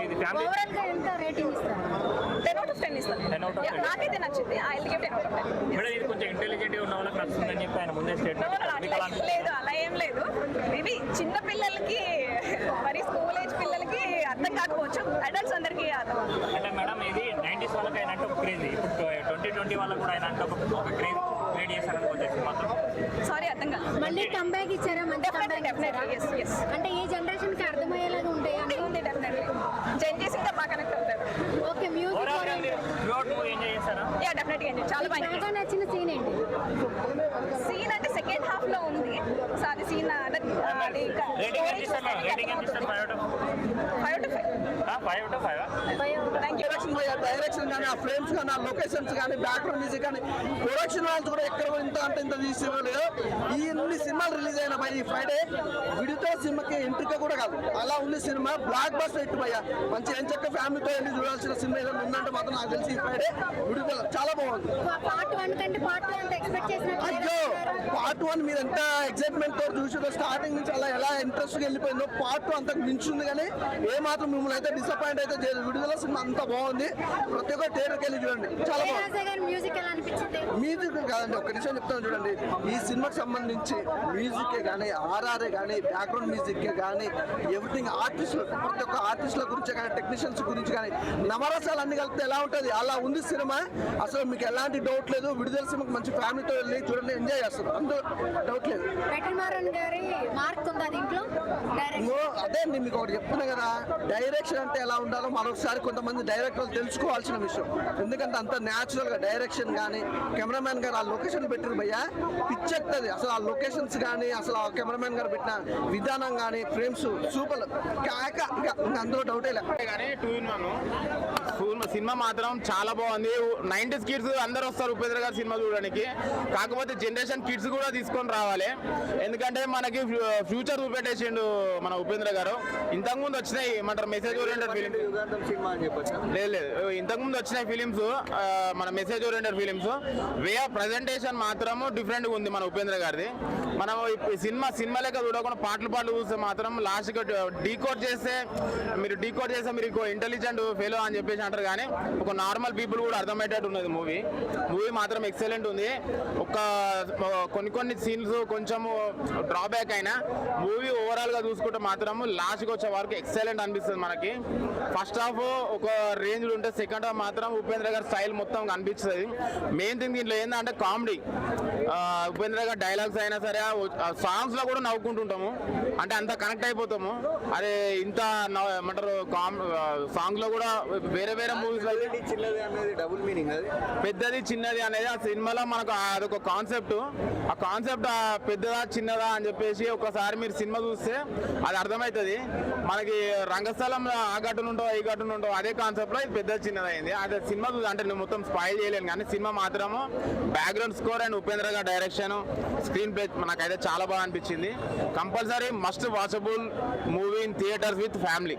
ఇది family overall గా ఎంత రేటింగ్ ఇస్తారు? 10 out of 10 ఇస్తాను. 10 out of 10. నాకైతే నచ్చింది. I will give 10 out of 10. Madam ఇది కొంచెం ఇంటెలిజెంట్ గా ఉన్న వాళ్ళకి నచ్చుతుందని చెప్పి ఆయన ముందే No, no, స్టేట్మెంట్ లేదు అలా ఏం లేదు. మేబీ చిన్న పిల్లలకి మరి స్కూల్ ఏజ్ పిల్లలకి అర్థం కాకపోవచ్చు, అడల్ట్స్ అందరికీ అర్థం. అంటే మేడం ఇది 90s వాళ్ళకి ఆయన అంటే ఒక క్రేజ్, ఇప్పుడు 2020 వాళ్ళకి కూడా ఆయన అంటే ఒక క్రేజ్ క్రియేట్ చేశారని వచ్చేసి మాత్రం. సారీ అర్థం కాదు. మళ్ళీ కంబ్యాక్ ఇచ్చారా? మంచి comeback ఇచ్చారా? yes. అంటే ఈ జనరేషన్ కి అర్థమయ్యేలాగా ఉంటాయా? ఉంది డెఫినెట్లీ. జెన్ చేసి ఇంకా బాగా కనెక్ట్ అవుతారు. ఓకే, మ్యూజిక్ ఎంజాయ్ చేస్తారా? యా డెఫినెట్గా ఎంజాయ్, చాలా బాగా బాగా నచ్చిన సీన్ ఏంటి? సీన్ అంటే సెకండ్ హాఫ్ లో ఉంది. సో అది సీన్ రేటింగ్ ఎంత ఇస్తారు? రేటింగ్ ఎంత ఇస్తారు? 5 out of 5. Thank you. Direction కానీ, ఆ ఫ్రేమ్స్ కానీ, ఆ లొకేషన్స్ కానీ, బ్యాక్గ్రౌండ్ మ్యూజిక్ కానీ, ప్రొడక్షన్ వాళ్ళతో కూడా ఎక్కడ ఇంత అంటే ఇంత తీసుకోలేదు. ఈ ఇన్ని సినిమాలు రిలీజ్ అయిన ఈ ఫ్రైడే విడితో సినిమాకి ఎంట్రిక కూడా కాదు, అలా ఉంది సినిమా. బ్లాక్ బస్టర్ హిట్ భయ్యా. మంచి ఎంచక్క ఫ్యామిలీతో వెళ్ళి చూడాల్సిన సినిమా ఏదైనా ఉందంటే మాత్రం నాకు తెలిసి ఈ ఫ్రైడే విడితో చాలా బాగుంది. పార్ట్ 1 కంటే పార్ట్ 2 ఎంత ఎక్స్పెక్ట్ చేసినట్టు? అయ్యో, పార్ట్ 1 మీరు ఎంత ఎక్సైట్మెంట్ తో చూసారో, స్టార్టింగ్ నుంచి అలా ఎలా ఇంట్రెస్ట్ గా వెళ్ళిపోయిందో, పార్ట్ 2 అంతకు మించింది. కానీ ఏ మాత్రం మిమ్మల్ని అయితే డిసప్పాయింట్ అయితే చేయదు. విడుదల సినిమా అంతా బాగుంది. ప్రతి ఒక్క థియేటర్కి వెళ్ళి చూడండి, చాలా బాగుంది. మ్యూజిక్ ఎలా అనిపించింది? మ్యూజిక్ కాదండి, ఒక్క నిమిషం చెప్తాను చూడండి. ఈ సినిమాకి సంబంధించి మ్యూజిక్ కానీ, ఆర్ఆర్ఏ కానీ, బ్యాక్గ్రౌండ్ మ్యూజిక్ కానీ, ఎవ్రీథింగ్ ఆర్టిస్టులు, ప్రతి ఒక్క ఆర్టిస్టుల గురించి కానీ, టెక్నీషియన్స్ గురించి కానీ, నవరసాలు అన్ని కలిపితే ఎలా ఉంటుంది అలా ఉంది సినిమా. అసలు మీకు ఎలాంటి డౌట్ లేదు. విడుదల సినిమాకి మంచి ఫ్యామిలీతో వెళ్ళి చూడండి, ఎంజాయ్ చేస్తారు, అందులో డౌట్ లేదు. వెటర్మారన్ గారి మార్క్ ఉందా దీంట్లో? అదే అండి, మీకు ఒకటి చెప్తున్నా కదా, డైరెక్షన్ అంటే ఎలా ఉండాలో మరొకసారి కొంతమంది డైరెక్టర్లు తెలుసుకోవాల్సిన విషయం. ఎందుకంటే అంత న్యాచురల్ గా డైరెక్షన్ కానీ, కెమెరామ్యాన్ గారు ఆ లొకేషన్ పెట్టారు భయ్యా, పిచ్చెక్తుంది అసలు. ఆ లొకేషన్స్ కానీ, అసలు ఆ కెమెరామ్యాన్ గారు పెట్టిన విధానం కానీ, ఫ్రేమ్స్ సూపర్, అందులో డౌటే లేదు. కానీ 2 in 1 సినిమా మాత్రం చాలా బాగుంది. 90s కిడ్స్ అందరు వస్తారు ఉపేంద్ర గారి సినిమా చూడడానికి. కాకపోతే జనరేషన్ కిడ్స్ కూడా తీసుకొని రావాలి, ఎందుకంటే మనకి ఫ్యూచర్ చూపెట్టేసిండు మన ఉపేంద్ర గారు. ఇంతకుముందు వచ్చినాయి మన మెసేజ్ ఓరియంటెడ్ ఫిలిమ్స్, లేదు ఇంతకుముందు వచ్చినాయి ఫిలిమ్స్, మన message oriented films. Way of presentation మాత్రము డిఫరెంట్గా ఉంది మన ఉపేంద్ర గారిది. మనం సినిమా లెక్క చూడకుండా పాటలు చూస్తే మాత్రం లాస్ట్గా డీకోడ్ చేస్తే మీరు ఇంటెలిజెంట్ ఫెలో అని చెప్పేసి అంటారు. కానీ ఒక నార్మల్ పీపుల్ కూడా అర్థమయ్యేటట్టు ఉన్నది మూవీ మాత్రం ఎక్సలెంట్ ఉంది. కొన్ని సీన్స్ కొంచెం డ్రాబ్యాక్ అయినా మూవీ ఓవరాల్ గా చూసుకుంటే మాత్రం లాస్ట్కి వచ్చే వరకు ఎక్సలెంట్ అనిపిస్తుంది మనకి. ఫస్ట్ హాఫ్ ఒక రేంజ్ ఉంటే సెకండ్ హాఫ్ మాత్రం ఉపేంద్ర గారి స్టైల్ మొత్తం కనిపిస్తుంది. మెయిన్ థింగ్ దీంట్లో ఏంటంటే కామెడీ. ఉపేంద్ర గారి డైలాగ్స్ అయినా సరే, సాంగ్స్ లో కూడా నవ్వుకుంటుంటాము, అంటే అంత కనెక్ట్ అయిపోతాము. అదే ఇంత ఏమంటారు సాంగ్ లో కూడా వేరే మూవీస్ పెద్దది చిన్నది అనేది ఆ సినిమాలో మనకు అదొక కాన్సెప్ట్. ఆ కాన్సెప్ట్ పెద్దదా చిన్నదా అని చెప్పేసి ఒకసారి మీరు సినిమా చూస్తే అది అర్థమవుతుంది మనకి. రంగస్థలంలో ఆ ఘటన ఉంటావు, ఈ ఘటన ఉంటావు, అదే కాన్సెప్ట్ లో ఇది పెద్ద చిన్నది అయింది. అదే సినిమా అంటే నేను మొత్తం స్పాయిల్ చేయలేను, కానీ సినిమా మాత్రము బ్యాక్గ్రౌండ్ స్కోర్ అండ్ ఉపేంద్ర గారి డైరెక్షన్, స్క్రీన్ ప్లే నాకైతే చాలా బాగా అనిపించింది. Compulsory must watchable movie in theatres with family.